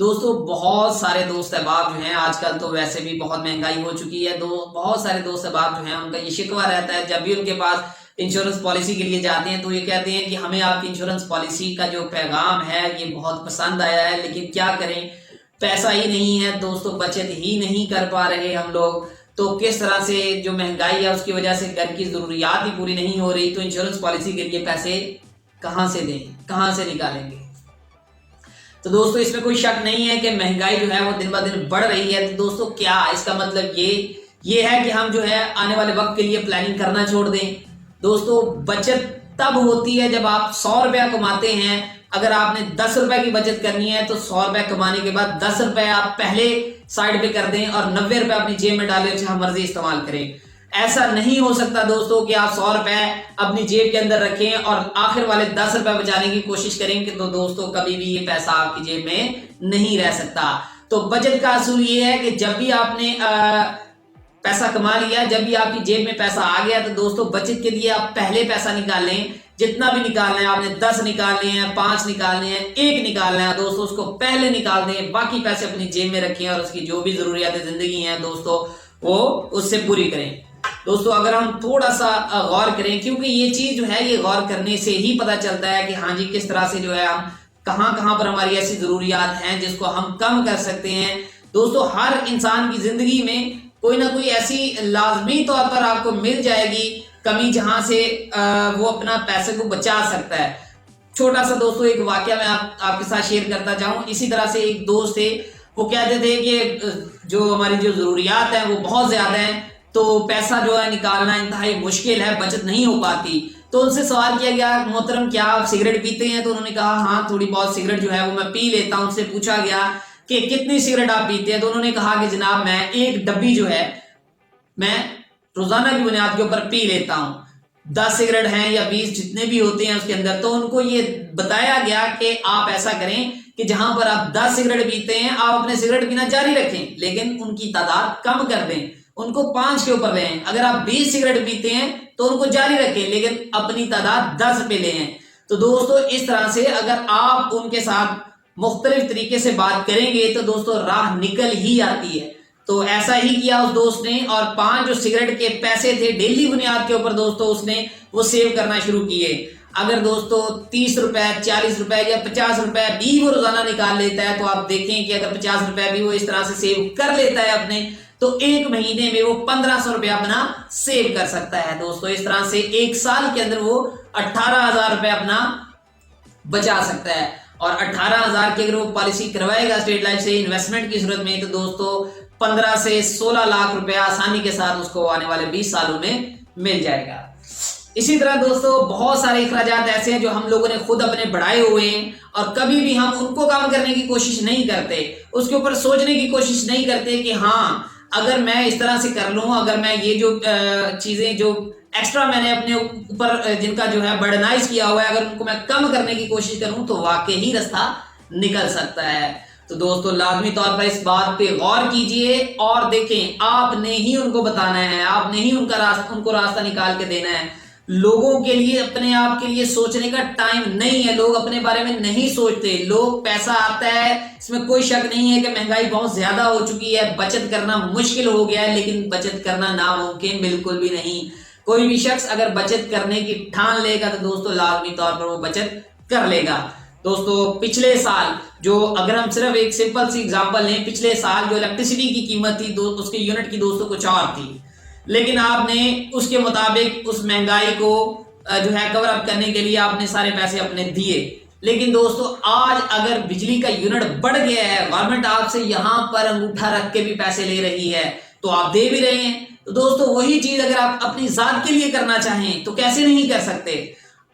دوستوں بہت سارے دوست احباب جو ہیں آج کل تو ویسے بھی بہت مہنگائی ہو چکی ہے، بہت سارے دوست احباب جو ہیں ان کا یہ شکوہ رہتا ہے جب بھی ان کے پاس انشورنس پالیسی کے لیے جاتے ہیں تو یہ کہتے ہیں کہ ہمیں آپ کی انشورنس پالیسی کا جو پیغام ہے یہ بہت پسند آیا ہے، لیکن کیا کریں، پیسہ ہی نہیں ہے دوستوں، بچت ہی نہیں کر پا رہے ہم لوگ۔ تو کس طرح سے جو مہنگائی ہے اس کی وجہ سے گھر کی ضروریات ہی پوری نہیں ہو رہی، تو انشورنس پالیسی کے لیے پیسے کہاں سے دیں، کہاں سے نکالیں گے؟ تو دوستو اس میں کوئی شک نہیں ہے کہ مہنگائی جو ہے وہ دن بہ دن بڑھ رہی ہے۔ تو دوستو کیا اس کا مطلب یہ ہے کہ ہم جو ہے آنے والے وقت کے لیے پلاننگ کرنا چھوڑ دیں؟ دوستو بچت تب ہوتی ہے جب آپ 100 روپیہ کماتے ہیں، اگر آپ نے 10 روپے کی بچت کرنی ہے تو 100 روپے کمانے کے بعد 10 روپے آپ پہلے سائڈ پہ کر دیں اور 90 روپے اپنی جیب میں ڈالیں، جہاں مرضی استعمال کریں۔ ایسا نہیں ہو سکتا دوستو کہ آپ 100 روپے اپنی جیب کے اندر رکھیں اور آخر والے 10 روپے بچانے کی کوشش کریں کہ تو دوستو کبھی بھی یہ پیسہ آپ کی جیب میں نہیں رہ سکتا۔ تو بچت کا اصول یہ ہے کہ جب بھی آپ نے پیسہ کما لیا، جب بھی آپ کی جیب میں پیسہ آ گیا تو دوستو بچت کے لیے آپ پہلے پیسہ نکال لیں، جتنا بھی نکالنا ہے آپ نے 10 نکالنے ہیں، 5 نکالنے ہیں، 1 نکالنا ہے دوستو، اس کو پہلے نکال دیں، باقی پیسے اپنی جیب میں رکھیں اور اس کی جو بھی ضروریات زندگی ہیں دوستو وہ اس سے پوری کریں۔ دوستو اگر ہم تھوڑا سا غور کریں، کیونکہ یہ چیز جو ہے یہ غور کرنے سے ہی پتہ چلتا ہے کہ ہاں جی کس طرح سے جو ہے ہم کہاں پر ہماری ایسی ضروریات ہیں جس کو ہم کم کر سکتے ہیں۔ دوستو ہر انسان کی زندگی میں کوئی نہ کوئی ایسی لازمی طور پر آپ کو مل جائے گی کمی جہاں سے وہ اپنا پیسے کو بچا سکتا ہے۔ چھوٹا سا دوستو ایک واقعہ میں آپ کے ساتھ شیئر کرتا جاؤں۔ اسی طرح سے ایک دوست تھے، وہ کہتے تھے کہ جو ہماری جو ضروریات ہیں وہ بہت زیادہ ہیں، تو پیسہ جو ہے نکالنا انتہائی مشکل ہے، بچت نہیں ہو پاتی۔ تو ان سے سوال کیا گیا، محترم کیا آپ سگریٹ پیتے ہیں؟ تو انہوں نے کہا ہاں تھوڑی بہت سگریٹ جو ہے وہ میں پی لیتا ہوں۔ ان سے پوچھا گیا کہ کتنی سگریٹ آپ پیتے ہیں؟ تو انہوں نے کہا کہ جناب میں 1 ڈبی جو ہے میں روزانہ کی بنیاد کے اوپر پی لیتا ہوں، 10 سگریٹ ہیں یا 20 جتنے بھی ہوتے ہیں اس کے اندر۔ تو ان کو یہ بتایا گیا کہ آپ ایسا کریں کہ جہاں پر آپ 10 سگریٹ پیتے ہیں آپ اپنے سگریٹ پینا جاری رکھیں، لیکن ان کی تعداد کم کر دیں، ان کو 5 کے اوپر لیں۔ اگر آپ 20 سگریٹ پیتے ہیں تو ان کو جاری رکھیں، لیکن اپنی تعداد 10 پہ لیں۔ تو دوستو اس طرح سے اگر آپ ان کے ساتھ مختلف طریقے سے بات کریں گے تو دوستو راہ نکل ہی آتی ہے۔ تو ایسا ہی کیا اس دوست نے، اور 5 جو سگریٹ کے پیسے تھے ڈیلی بنیاد کے اوپر دوستو اس نے وہ سیو کرنا شروع کیے۔ اگر دوستو 30 روپے، 40 روپے یا 50 روپے بھی وہ روزانہ نکال لیتا ہے تو آپ دیکھیں کہ اگر 50 روپے بھی وہ اس طرح سے سیو کر لیتا ہے اپنے، تو 1 مہینے میں وہ 1500 روپے اپنا سیو کر سکتا ہے دوستو۔ اس طرح سے 1 سال کے اندر وہ 18,000 روپے اپنا بچا سکتا ہے، اور 18,000 کی اگر وہ پالیسی کروائے گا اسٹیٹ لائف سے انویسٹمنٹ کی صورت میں تو دوستو 15 سے 16 لاکھ روپے آسانی کے ساتھ اس کو آنے والے 20 سالوں میں مل جائے گا۔ اسی طرح دوستو بہت سارے اخراجات ایسے ہیں جو ہم لوگوں نے خود اپنے بڑھائے ہوئے ہیں اور کبھی بھی ہم ان کو کم کرنے کی کوشش نہیں کرتے، اس کے اوپر سوچنے کی کوشش نہیں کرتے کہ ہاں اگر میں اس طرح سے کر لوں، اگر میں یہ جو چیزیں جو ایکسٹرا میں نے اپنے اوپر جن کا جو ہے برڈنائز کیا ہوا ہے، اگر ان کو میں کم کرنے کی کوشش کروں تو واقعی راستہ نکل سکتا ہے۔ تو دوستو لازمی طور پر اس بات پہ غور کیجئے اور دیکھیں، آپ نے ہی ان کو بتانا ہے، آپ نے ہی ان کو راستہ نکال کے دینا ہے۔ لوگوں کے لیے اپنے آپ کے لیے سوچنے کا ٹائم نہیں ہے، لوگ اپنے بارے میں نہیں سوچتے۔ لوگ پیسہ آتا ہے، اس میں کوئی شک نہیں ہے کہ مہنگائی بہت زیادہ ہو چکی ہے، بچت کرنا مشکل ہو گیا ہے، لیکن بچت کرنا ناممکن بالکل بھی نہیں۔ کوئی بھی شخص اگر بچت کرنے کی ٹھان لے گا تو دوستو لازمی طور پر وہ بچت کر لے گا۔ دوستو پچھلے سال جو اگر ہم صرف ایک سمپل سی ایگزامپل لیں، پچھلے سال جو الیکٹریسٹی کی قیمت تھی اس کے یونٹ کی دوستو کچھ اور تھی، لیکن آپ نے اس کے مطابق اس مہنگائی کو جو ہے کور اپ کرنے کے لیے آپ نے سارے پیسے اپنے دیے۔ لیکن دوستو آج اگر بجلی کا یونٹ بڑھ گیا ہے، گورنمنٹ آپ سے یہاں پر انگوٹھا رکھ کے بھی پیسے لے رہی ہے تو آپ دے بھی رہے ہیں۔ تو دوستو وہی چیز اگر آپ اپنی ذات کے لیے کرنا چاہیں تو کیسے نہیں کر سکتے؟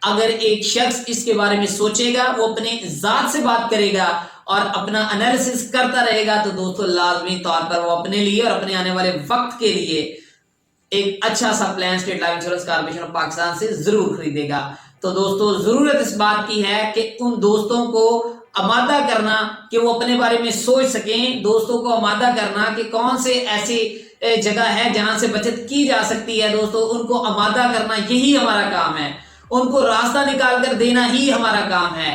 اگر ایک شخص اس کے بارے میں سوچے گا، وہ اپنے ذات سے بات کرے گا اور اپنا انالیسس کرتا رہے گا تو دوستو لازمی طور پر وہ اپنے لیے اور اپنے آنے والے وقت کے لیے ایک اچھا سا plan state life insurance corporation of Pakistan سے ضرور خریدے گا۔ تو دوستو ضرورت اس بات کی ہے کہ ان دوستوں کو آمادہ کرنا کہ وہ اپنے بارے میں سوچ سکیں، دوستوں کو آمادہ کرنا کہ کون سے ایسی جگہ ہے جہاں سے بچت کی جا سکتی ہے، دوستو ان کو آمادہ کرنا یہی ہمارا کام ہے، ان کو راستہ نکال کر دینا ہی ہمارا کام ہے۔